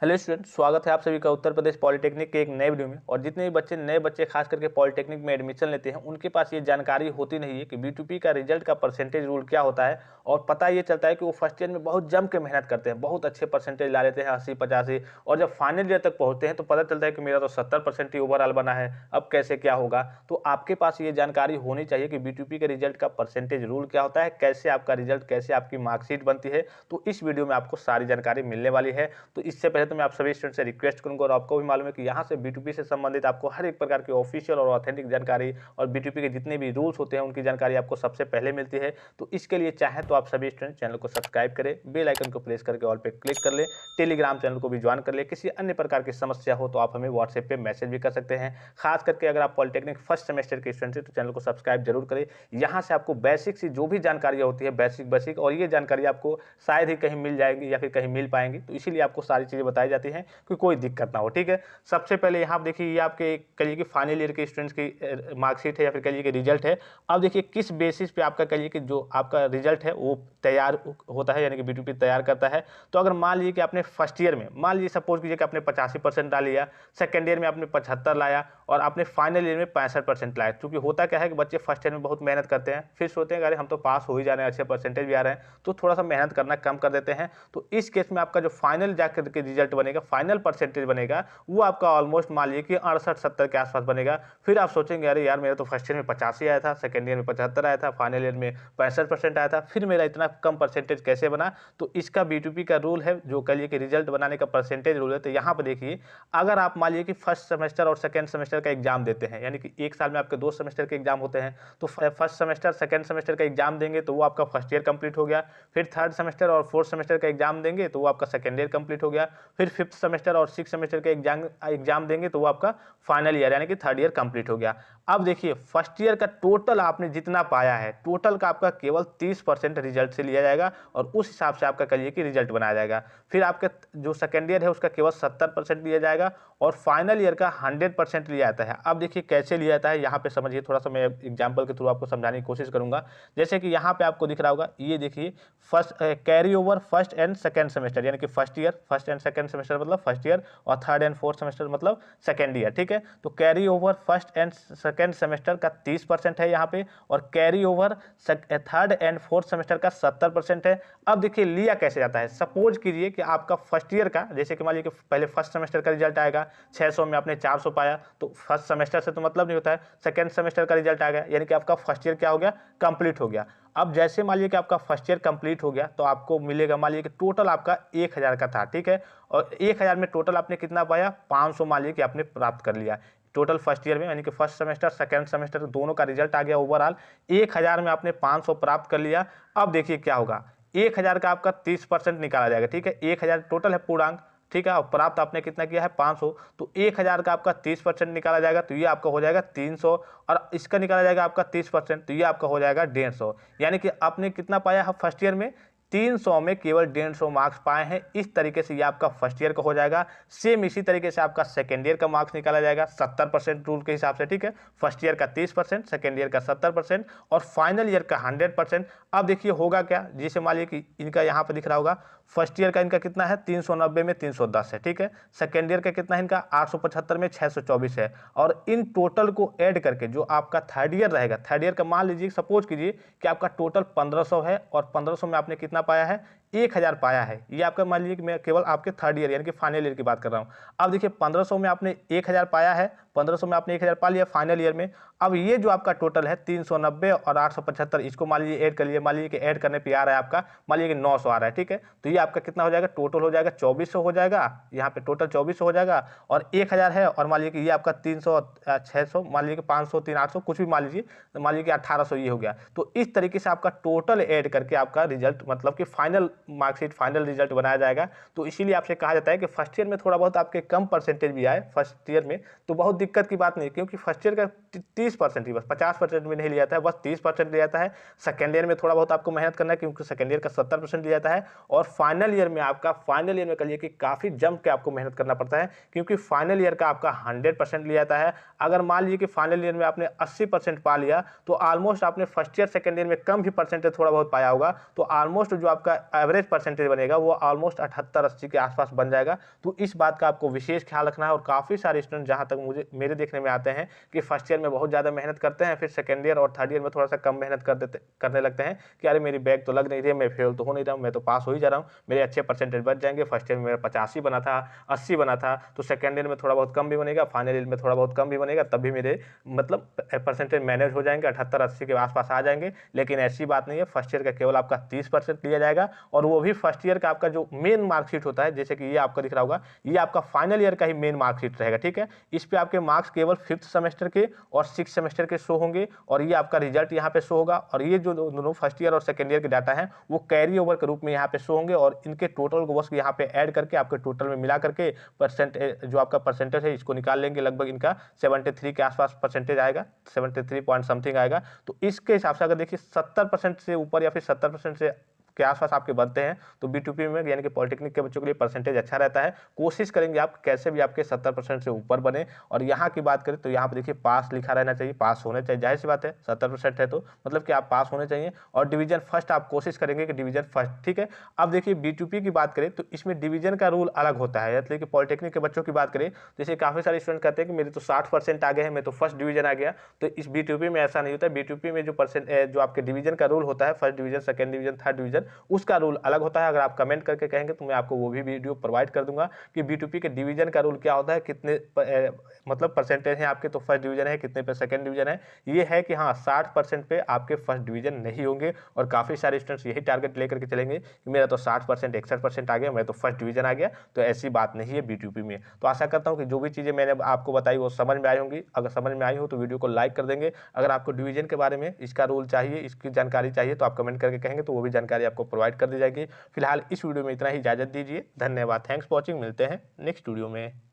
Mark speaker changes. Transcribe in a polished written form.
Speaker 1: Hello student, स्वागत है आप सभी का उत्तर प्रदेश पॉलिटेक्निक के एक नए वीडियो में। और जितने भी नए बच्चे खास करके पॉलिटेक्निक में एडमिशन लेते हैं उनके पास ये जानकारी होती नहीं है कि B2P का रिजल्ट का परसेंटेज रूल क्या होता है। और पता ये चलता है कि वो फर्स्ट ईयर में बहुत जम के मेहनत करते हैं, बहुत अच्छे परसेंटेज ला लेते हैं 80-85, और जब फाइनल ईयर तक पहुंचते हैं तो पता चलता है कि मेरा तो 70% ही ओवरऑल बना है, अब कैसे क्या होगा। तो आपके पास ये जानकारी होनी चाहिए कि B2P के रिजल्ट का परसेंटेज रूल क्या होता है, कैसे आपका रिजल्ट, कैसे आपकी मार्कशीट बनती है। तो इस वीडियो में आपको सारी जानकारी मिलने वाली है। तो इससे पहले तो मैं आप सभी स्टूडेंट से रिक्वेस्ट करूंगा, और आपको भी मालूम है कि यहाँ से B2P से संबंधित आपको हर एक प्रकार की ऑफिशियल और ऑथेंटिक जानकारी और B2P के जितने भी रूल्स होते हैं उनकी जानकारी आपको सबसे पहले मिलती है। तो इसके लिए चाहे तो आप सभी स्टूडेंट चैनल को सब्सक्राइब करें, बेल आइकन को प्रेस करके ऑल पे क्लिक कर ले, टेलीग्राम चैनल को भी ज्वाइन कर ले। किसी अन्य प्रकार की समस्या हो तो आप हमें व्हाट्सएप पे मैसेज भी कर सकते हैं। खास करके अगर आप पॉलिटेक्निक फर्स्ट सेमेस्टर के स्टूडेंट हैं तो चैनल को सब्सक्राइब जरूर करें। यहाँ से आपको बेसिक सी जो भी जानकारियाँ होती है बेसिक, और ये जानकारी आपको शायद ही कहीं मिल जाएगी या फिर कहीं मिल पाएंगी। तो इसीलिए आपको सारी चीज़ें बताई जाती हैं कि कोई दिक्कत ना हो। ठीक है, सबसे पहले यहाँ आप देखिए, ये आपके कहिए कि फाइनल ईयर के स्टूडेंट्स की मार्कशीट है या फिर कहिए कि रिजल्ट है। अब देखिए किस बेसिस पे आपका कहिए कि जो आपका रिजल्ट है वो तैयार होता है, यानी कि B2P तैयार करता है। तो अगर मान लीजिए कि आपने फर्स्ट ईयर में, मान लीजिए सपोज कीजिए कि आपने 85% डाल लिया, सेकेंड ईयर में आपने 75 लाया, और आपने फाइनल ईयर में 65% लाया। क्योंकि होता क्या है कि बच्चे फर्स्ट ईयर में बहुत मेहनत करते हैं, फिर सोचते हैं कि अरे हम तो पास हो ही जा रहे हैं, अच्छे परसेंटेज भी आ रहे हैं, तो थोड़ा सा मेहनत करना कम कर देते हैं। तो इस केस में आपका जो फाइनल जाकर के रिजल्ट बनेगा, फाइनल परसेंटेज बनेगा, वो आपका ऑलमोस्ट मान लीजिए कि 68-70 के आसपास बनेगा। फिर आप सोचेंगे अरे यार मेरा तो फर्स्ट ईयर में 85 आया था, सेकेंड ईयर में 75 आया था, फाइनल ईयर में 65% आया था, फिर मेरा इतना कम परसेंटेज कैसे बना। तो इसका B2P का रूल है, जो कह लीजिए कि रिजल्ट बनाने का परसेंटेज रूल है। तो यहाँ पर देखिए, अगर आप मान लीजिए कि फर्स्ट सेमेस्टर और सेकेंड सेमेस्टर का एग्जाम देते हैं, यानी कि एक साल में आपके 2 सेमेस्टर के एग्जाम होते हैं, तो फर्स्ट सेमेस्टर सेकेंड सेमेस्टर का एग्जाम देंगे तो वो आपका फर्स्ट ईयर कंप्लीट हो गया। फिर थर्ड सेमेस्टर और फोर्थ सेमेस्टर का एग्जाम देंगे तो वो आपका सेकेंड ईयर कंप्लीट हो गया। फिर फिफ्थ सेमेस्टर और सिक्स सेमेस्टर का एग्जाम देंगे तो वो आपका फाइनल ईयर यानी कि थर्ड ईयर कंप्लीट हो गया। अब देखिए फर्स्ट ईयर का टोटल आपने जितना पाया है, टोटल का आपका केवल 30% रिजल्ट से लिया जाएगा, और उस हिसाब से आपका कहिए कि रिजल्ट बनाया जाएगा। फिर आपका जो सेकेंड ईयर है उसका केवल 70% लिया जाएगा, और फाइनल ईयर का 100% लिया जाता है। अब देखिए कैसे लिया जाता है, यहाँ पे समझिए, थोड़ा सा मैं एग्जाम्पल के थ्रू आपको समझाने की कोशिश करूंगा। जैसे कि यहाँ पे आपको दिख रहा होगा, ये देखिए first carry over first and second semester, यानी कि फर्स्ट एंड सेकेंड सेमेस्टर मतलब फर्स्ट ईयर, और थर्ड एंड फोर्थ सेमेस्टर मतलब सेकेंड ईयर। ठीक है, तो carry over first and second semester का 30% है यहाँ पे, और carry over third and fourth semester का 70% है। अब देखिए लिया कैसे जाता है, सपोज कीजिए कि आपका फर्स्ट ईयर का, जैसे कि मान लीजिए कि पहले फर्स्ट सेमेस्टर का रिजल्ट आएगा 600 में आपने 400 पाया, तो फर्स्ट सेमेस्टर से तो मतलब नहीं होता है, सेकेंड सेमेस्टर का रिजल्ट आ गया, यानी कि आपका फर्स्ट ईयर क्या हो गया, कंप्लीट हो गया। अब जैसे मान लीजिए कि आपका फर्स्ट ईयर कंप्लीट हो गया तो आपको मिलेगा, मान लीजिए कि टोटल आपका 1000 का था। ठीक है, और 1000 में टोटल आपने कितना पाया, 500 मान लीजिए कि आपने प्राप्त कर लिया टोटल फर्स्ट ईयर में, यानी कि फर्स्ट सेमेस्टर सेकेंड सेमेस्टर दोनों का रिजल्ट आ गया ओवरऑल। 1000 में आपने 500 प्राप्त कर लिया। अब देखिए क्या होगा, 1000 का आपका 30% निकाला जाएगा। ठीक है, 1000 टोटल है पूर्णांक, ठीक है, और प्राप्त आपने कितना किया है 500, तो 1000 का आपका 30% निकाला जाएगा, तो ये आपका हो जाएगा 300, और इसका निकाला जाएगा आपका 30%, तो ये आपका हो जाएगा 150। यानी कि आपने कितना पाया है फर्स्ट ईयर में, 300 में केवल 150 मार्क्स पाए हैं। इस तरीके से ये आपका फर्स्ट ईयर का हो जाएगा। सेम इसी तरीके से आपका सेकेंड ईयर का मार्क्स निकाला जाएगा 70% रूल के हिसाब से। ठीक है, फर्स्ट ईयर का 30%, सेकेंड ईयर का 70%, और फाइनल ईयर का 100%। अब देखिए होगा क्या, जैसे मान लीजिए कि इनका यहाँ पर दिख रहा होगा, फर्स्ट ईयर का इनका कितना है 390 में 310 है। ठीक है, सेकेंड ईयर का कितना है इनका 875 में 624 है, और इन टोटल को ऐड करके जो आपका थर्ड ईयर रहेगा, थर्ड ईयर का मान लीजिए सपोज कीजिए कि आपका टोटल 1500 है, और 1500 में आपने कितना पाया है, 1000 पाया है। ये आपका मान लीजिए कि मैं केवल आपके थर्ड ईयर यानी कि फाइनल ईयर की बात कर रहा हूँ। अब देखिए 1500 में आपने 1000 पाया है, 1500 में आपने 1000 पा लिया फाइनल ईयर में। अब ये जो आपका टोटल है 390 और 875, इसको मान लीजिए ऐड कर लिए, मान लीजिए कि ऐड करने पे आ रहा है आपका, मान लीजिए कि 900 आ रहा है। ठीक है, तो ये आपका कितना हो जाएगा, टोटल हो जाएगा 2400 हो जाएगा, यहाँ पे टोटल 2400 हो जाएगा, और 1000 है, और मान लीजिए कि ये आपका 300 600, मान लीजिए कि 500 300 कुछ भी मान लीजिए, तो मान लीजिए कि 1800 ये हो गया। तो इस तरीके से आपका टोटल ऐड करके आपका रिजल्ट मतलब कि फाइनल मार्कशीट, फाइनल रिजल्ट बनाया जाएगा। तो इसीलिए आपसे कहा जाता है कि फर्स्ट ईयर में थोड़ा बहुत आपके कम परसेंटेज भी आए फर्स्ट ईयर में तो बहुत दिक्कत की बात नहीं, क्योंकि फर्स्ट ईयर का 30% ही, बस 50% भी नहीं लिया जाता है, बस 30% लिया जाता है। सेकेंड ईयर में थोड़ा बहुत आपको मेहनत करना है, क्योंकि सेकेंड ईयर का 70% लिया जाता है, और फाइनल ईयर में आपका, फाइनल ईयर में कहिए कि काफ़ी जम के आपको मेहनत करना पड़ता है, क्योंकि फाइनल ईयर का आपका 100% लिया जाता है। अगर मान लीजिए कि फाइनल ईयर में आपने 80% पा लिया, तो ऑलमोस्ट आपने फर्स्ट ईयर सेकेंड ईयर में कम भी परसेंटेज थोड़ा बहुत पाया होगा, तो ऑलमोस्ट जो आपका एवरेज एवरेज परसेंटेज बनेगा वो ऑलमोस्ट 78-80 के आसपास बन जाएगा। तो इस बात का आपको विशेष ख्याल रखना है। और काफ़ी सारे स्टूडेंट जहाँ तक मुझे मेरे देखने में आते हैं कि फर्स्ट ईयर में बहुत ज़्यादा मेहनत करते हैं, फिर सेकेंड ईयर और थर्ड ईयर में थोड़ा सा कम मेहनत करने लगते हैं कि अरे मेरी बैग तो लग नहीं रही है, मैं फेल तो हो नहीं रहा हूँ, मैं तो पास हो ही जा रहा हूँ, मेरे अच्छे परसेंटेज बच जाएंगे। फर्स्ट ईयर में मेरा 85 बना था, 80 बना था, तो सेकेंड ईयर में थोड़ा बहुत कम भी बनेगा, फाइनल ईयर में थोड़ा बहुत कम भी बनेगा, तब भी मेरे मतलब परसेंटेज मैनेज हो जाएंगे, 78-80 के आसपास आ जाएंगे। लेकिन ऐसी बात नहीं है, फर्स्ट ईयर का केवल आपका 30% लिया जाएगा, और वो भी फर्स्ट ईयर का आपका जो मेन मार्कशीट होता है, जैसे कि ये आपका दिख रहा होगा, ये आपका फाइनल ईयर का ही मेन मार्कशीट रहेगा। ठीक है, इस पे आपके मार्क्स केवल 5th सेमेस्टर के और 6th सेमेस्टर के शो होंगे, और ये आपका रिजल्ट यहाँ पे शो होगा। और ये जो दोनों फर्स्ट ईयर और सेकेंड ईयर के डाटा हैं वो कैरी ओवर के रूप में यहाँ पे शो होंगे, और इनके टोटल को बस यहाँ पे ऐड करके आपके टोटल में मिला करके जो आपका परसेंटेज है इसको निकाल लेंगे। लगभग इनका 73 के आसपास परसेंटेज आएगा, 73 पॉइंट समथिंग आएगा। तो इसके हिसाब से अगर देखिए 70% से ऊपर या फिर 70% से के आसपास आपके बनते हैं तो B2P में यानी कि पॉलिटेक्निक के बच्चों के लिए परसेंटेज अच्छा रहता है। कोशिश करेंगे आप कैसे भी आपके 70% से ऊपर बने। और यहाँ की बात करें तो यहाँ पर देखिए पास लिखा रहना चाहिए, पास होने चाहिए, जाहिर सी बात है 70% है तो मतलब कि आप पास होने चाहिए। और डिवीजन फर्स्ट आप कोशिश करेंगे कि डिवीजन फर्स्ट। ठीक है, अब देखिए B2P की बात करें तो इसमें डिवीजन का रूल अलग होता है। मतलब कि पॉलिटेक्निक के बच्चों की बात करें जैसे काफ़ी सारे स्टूडेंट कहते हैं कि मेरे तो 60% आ गए हैं, मैं तो फर्स्ट डिवीजन आ गया। तो इस B2P में ऐसा नहीं होता है। B2P में जो आपके डिवीजन का रूल होता है, first division, second division, third division, उसका रूल अलग होता है। अगर आप कमेंट करके कहेंगे तो मैं आपको वो भी वीडियो प्रोवाइड कर दूंगा कि B2P के डिवीजन का रूल क्या होता है, कितने मतलब परसेंटेज है आपके तो फर्स्ट डिवीजन है, कितने पे सेकंड डिवीजन है। ये है कि हाँ 60% पे आपके फर्स्ट डिवीजन नहीं होंगे। और काफ़ी सारे स्टूडेंट्स यही टारगेट लेकर के चलेंगे कि मेरा तो 60% 61% आ गया, मैं तो फर्स्ट डिवीजन आ गया। तो ऐसी बात नहीं है B2P में। तो आशा करता हूँ कि जो भी चीज़ें मैंने आपको बताई वो समझ में आई होंगी। अगर समझ में आई हो तो वीडियो को लाइक कर देंगे। अगर आपको डिवीजन के बारे में इसका रूल चाहिए, इसकी जानकारी चाहिए तो आप कमेंट करके कहेंगे तो वो भी जानकारी आपको प्रोवाइड कर दी जाएगी। फिलहाल इस वीडियो में इतना ही, इजाजत दीजिए, धन्यवाद, थैंक्स फॉर वॉचिंग। मिलते हैं नेक्स्ट वीडियो में।